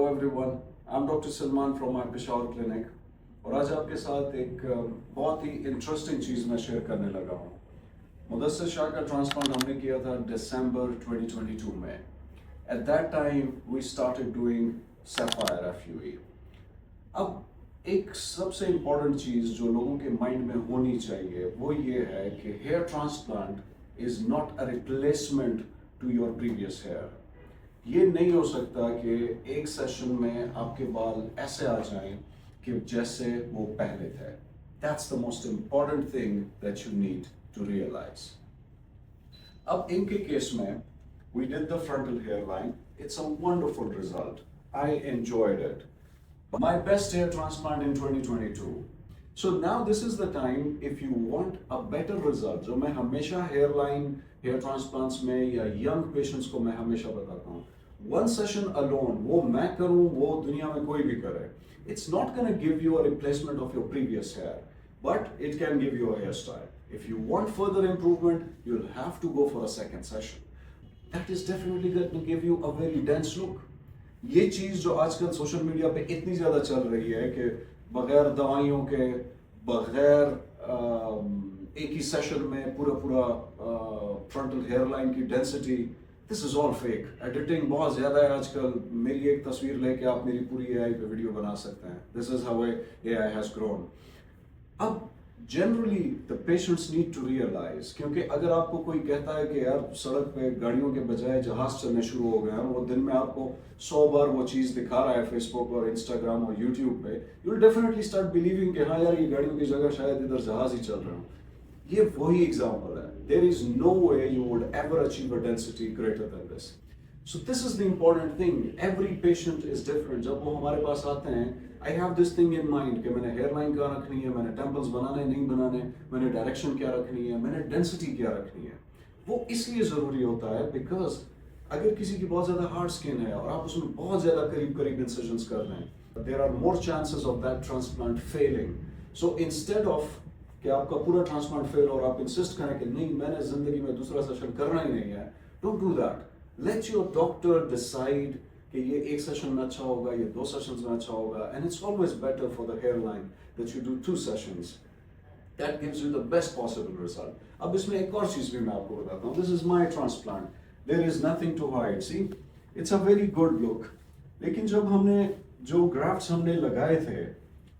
Everyone, I am doctor Salman from my Peshawar clinic और आज आपके साथ एक बहुत ही इंटरेस्टिंग चीज़ मैं शेयर करने लगा हूँ। मुदस्सिर शाह का ट्रांसप्लांट हमने किया था दिसंबर 2022 में। At that time we started doing sapphire FUE. अब एक सबसे इम्पॉर्टेंट चीज़ जो लोगों के माइंड में होनी चाहिए वो ये है कि hair transplant is not a replacement to your previous hair. ये नहीं हो सकता कि एक सेशन में आपके बाल ऐसे आ जाएं कि जैसे वो पहले थे। That's the most important thing that you need to realize. अब इनके केस में we did the frontal hairline. It's a wonderful result. I enjoyed it. My best hair transplant in 2022. So now this is the time if you want a better result. जो मैं हमेशा hair transplants में या young patients को मैं हमेशा बताता हूँ, one session alone, वो मैं करूँ वो दुनिया में कोई भी करे, it's not going to give you a replacement of your previous hair, but it can give you a hairstyle. If you want further improvement, you'll have to go for a second session. That is definitely going to give you a very dense look. ये चीज़ जो आजकल social media पे इतनी ज़्यादा चल रही है कि बगैर दवाइयों के, बगैर एक ही सेशन में पूरा फ्रंटल हेयरलाइन की density, this is all fake. Editing बहुत ज़्यादा है आजकल। मेरी एक तस्वीर लेके आप मेरी पूरी एआई पे वीडियो बना सकते हैं। This is how AI has grown. अब generally the patients need to realise, क्योंकि अगर आपको कोई कहता है कि यार सड़क पे गाड़ियों के बजाय जहाज चलने शुरू हो गए हैं, वो दिन में आपको 100 बार वो चीज़ दिखा रहा है फेसबुक और इंस्टाग्राम और यूट्यूब पे, you will definitely start believing कि हाँ यार ये गाड़ियों की जगह शायद इधर जहाज ही चल रहे हो। ये वही एग्जाम्पल है। There is no way you would ever achieve a density greater than this. So this is the important thing. Every patient is different. जब वो हमारे पास आते हैं, I have this thing in mind कि मैंने हेयर लाइन क्या रखनी है, मैंने टेम्पल्स बनाने नहीं बनाने, मैंने डायरेक्शन क्या रखनी है, मैंने डेंसिटी क्या रखनी है। वो इसलिए ज़रूरी होता है बिकॉज अगर किसी की बहुत ज़्यादा हार्ड स्किन है और आप उसमें बहुत ज़्यादा करीब इंसिजन्स कर रहे हैं, there are more chances of that transplant failing. So instead of कि आपका पूरा ट्रांसप्लांट फेल और आप इंसिस्ट करें कि नहीं मैंने जिंदगी में दूसरा सेशन करना ही नहीं है, don't do that. Let your doctor decide कि ये एक सेशन में अच्छा होगा, ये 2 सेशंस में अच्छा होगा, and it's always better for the hair line that you do 2 sessions. That gives you the best possible result. अब इसमें एक और चीज भी मैं आपको बताता हूँ। This is my transplant, there is nothing to hide. See, it's a very good look. लेकिन जब हमने जो ग्राफ्ट्स हमने लगाए थे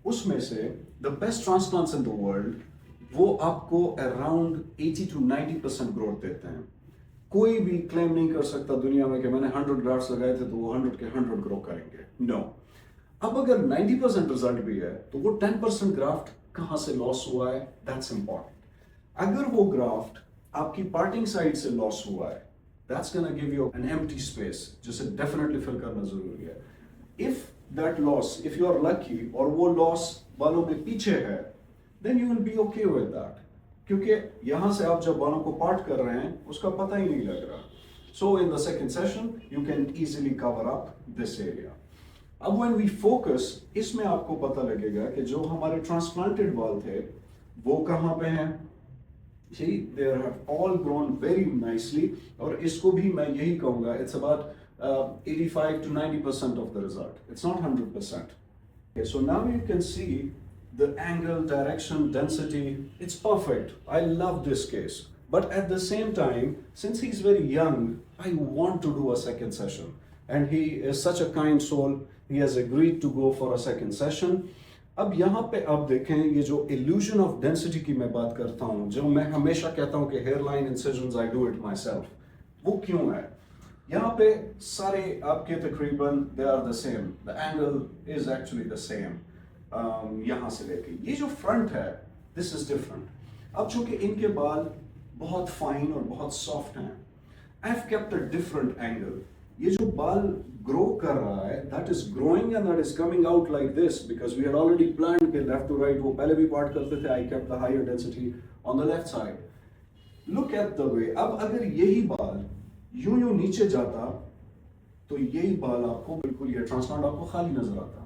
उसमें से the best transplants in the world वो आपको अराउंड 80 to 90% ग्रोथ देते हैं। कोई भी क्लेम नहीं कर सकता दुनिया में कि मैंने 100 ग्राफ्ट्स लगाए थे तो वो 100 के 100 ग्रो करेंगे। नो। अब अगर 90% रिजल्ट भी है तो वो 10% ग्राफ्ट कहां से लॉस हुआ है, दैट्स इंपॉर्टेंट। अगर वो ग्राफ्ट आपकी पार्टिंग साइड से लॉस हुआ है, that's gonna give you an empty space जिसे डेफिनेटली फिल करना जरूरी है। If that loss, if you are lucky और वो लॉस बालों में पीछे है, then you will be okay with that, क्योंकि यहां से आप जब बालों को पार्ट कर रहे हैं उसका पता ही नहीं लग रहा। So in the second session you can easily cover up this area. अब when we focus, इसमें आपको पता लगेगा कि जो हमारे transplanted बाल थे वो कहां पे हैं। See, they have all grown very nicely, और इसको भी मैं यही कहूंगा, it's about 85 to 90% of the result. It's not 100%. Okay, so now you can see the angle, direction, density, it's perfect. I love this case. But at the same time, since he's very young, I want to do a second session. And he is such a kind soul, he has agreed to go for a second session. अब यहाँ पे आप देखें, ये जो illusion of density की मैं बात करता हूँ, जो मैं हमेशा कहता हूँ कि hairline incisions, I do it myself, वो क्यों है? यहाँ पे सारे आपके तकरीबन they are the same. The angle is actually the same. यहाँ से लेके ये जो फ्रंट है, दिस इज डिफरेंट। अब चूंकि इनके बाल बहुत फाइन और बहुत सॉफ्ट हैं, I have kept a different angle. ये जो बाल ग्रो कर रहा है, that is growing and that is coming out like this because we had already planned कि लेफ्ट टू राइट वो पहले भी पार्ट करते थे। I kept the higher density on the left side. Look at the way. अब अगर यही बाल यूं यूं नीचे जाता तो यही बाल आपको बिल्कुल, ये ट्रांसप्लांट आपको खाली नजर आता।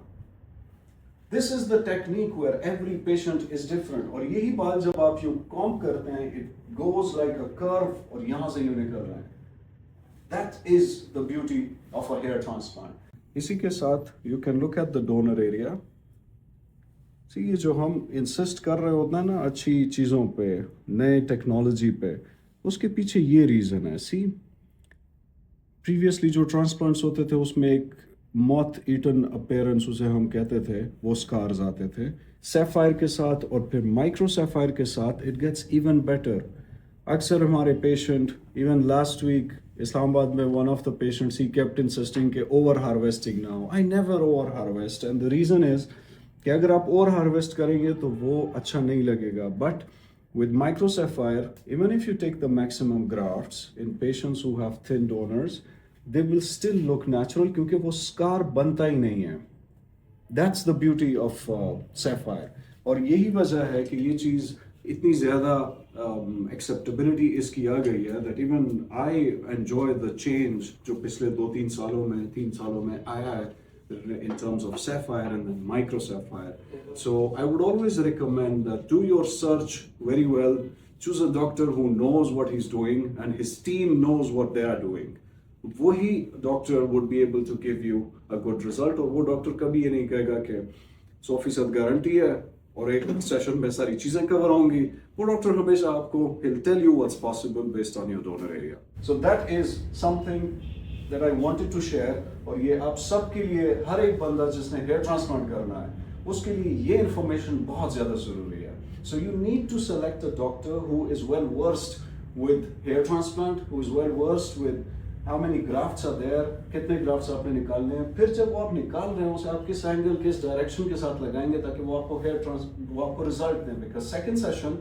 This is the technique where every patient is different. और यही बाल जब आप यूं कॉम्ब करते हैं, it goes like a curve और यहां से यूं निकल रहा है। That is the beauty of a hair transplant. इसी के साथ you can look at the donor area. See ये जो हम इंसिस्ट कर रहे होते हैं ना अच्छी चीज़ों पे, नए टेक्नोलॉजी पे, उसके पीछे ये रीज़न है। सी प्रीवियसली जो ट्रांसप्लांट्स होते थे उसमें एक मॉथ ईटन अपेयरेंस उसे हम कहते थे, वो स्कार्स आते थे। सैफायर के साथ और फिर माइक्रो सैफायर के साथ इट गेट्स इवन बेटर। अक्सर हमारे patient, even last week Islamabad में one of the patients he kept insisting के over harvesting now. I never over harvest and the reason is कि अगर आप ओवर हार्वेस्ट करेंगे तो वो अच्छा नहीं लगेगा। But with microsapphire, even if you take the maximum grafts in patients who have thin donors, they will still look natural क्योंकि वो scar बनता ही नहीं है। That's the beauty of sapphire। और यही वजह है कि ये चीज़ इतनी ज़्यादा acceptability इसकी आ गई है that even I enjoy the change जो पिछले 2-3 सालों में 3 सालों में आया है in terms of sapphire and then micro sapphire. So I would always recommend that do your search very well, choose a doctor who knows what he's doing and his team knows what they are doing. वही doctor would be able to give you a good result। और वो doctor कभी ये नहीं कहेगा कि 100% guarantee है और एक सेशन में सारी चीजें कवर होंगी। वो डॉक्टर हमेशा आपको he'll tell you what's possible based on your donor area। So that is something that I wanted to share। और ये आप सबके लिए, हर एक बंदा जिसने हेयर ट्रांसप्लांट करना है उसके लिए ये इंफॉर्मेशन बहुत ज़्यादा ज़रूरी है। So you need to select a doctor who is well versed with hair transplant, who is well versed with how many grafts are there, कितने grafts आपने निकालने हैं। फिर जब वो आप निकाल रहे हैं उसे आप किस एंगल, किस डायरेक्शन के साथ लगाएंगे ताकि वो आपको रिजल्ट दें। बिकॉज सेकेंड सेशन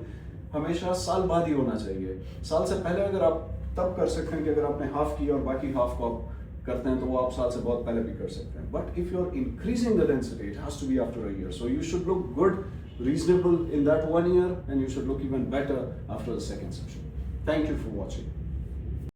हमेशा साल बाद ही होना चाहिए। साल से पहले अगर आप तब कर सकते हैं कि अगर आपने हाफ किया और बाकी हाफ को आप करते हैं तो वो आप साल से बहुत पहले भी कर सकते हैं। But if you are increasing the density it has to be after a year. So you should look good, reasonable in that 1 year and you should look even better after the second session। Thank you for watching।